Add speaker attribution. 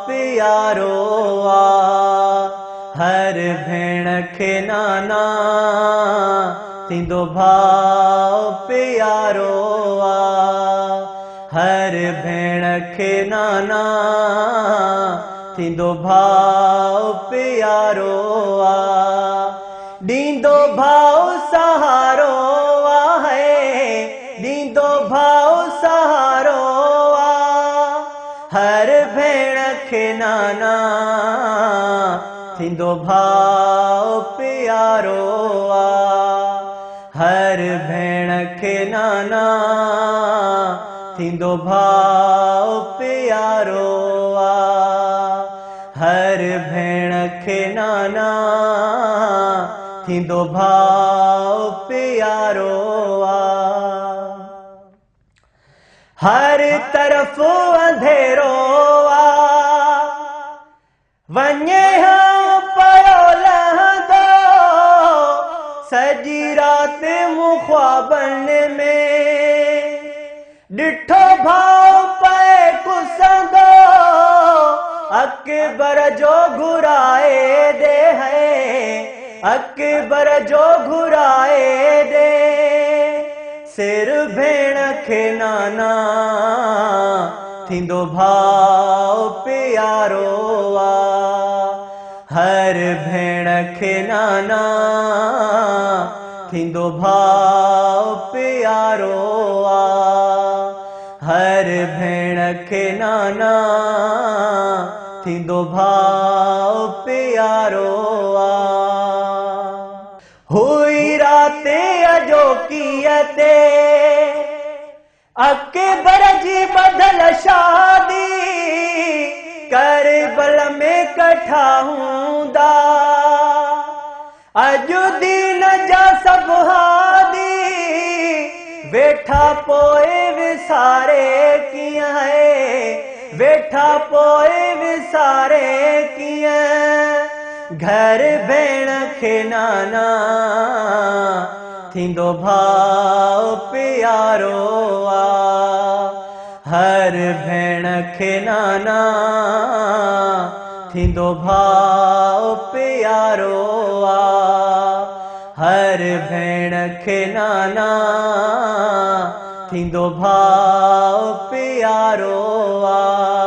Speaker 1: प्यारो आ हर भेण खे नाना थींदो भाव प्यारो आ हर भेण खे नाना थींदो भाव प्यारो आ ॾींदो भाव सहारो आहे ॾींदो भाव सहारो हर भेण खे नाना थींदो भाव प्यारो आ हर भेण खे नाना थींदो भाव प्यारो आ हर भेण खे नाना थींदो भाव प्यारो आ हर तरफ अंधेरो आ वञे पयो लहंदो सॼी राति मूं ख्वाबनि में ॾिठो भाव पए कुसंदो अकबर जो घुराए दे है अकबर जो घुराए दे सिर भेण खे नाना थींदो भाव प्यारो आ हर भेण खे नाना थींदो भाव प्यारो आ हर भेण खे नाना थींदो भाव प्यारो आ हुई राति अजोकीअ ते अकबर जी बदल शादी करबल में कठा हूंदा अजु दीन जा सभु हादी वेठा पोइ विसारे कीअं है वेठा पोइ विसारे कीअं घर भेण खे नाना थींदो भाव प्यारो आ हर भेण खे नाना थींदो भाव प्यारो आ हर भेण खे नाना थींदो भाव प्यारो आ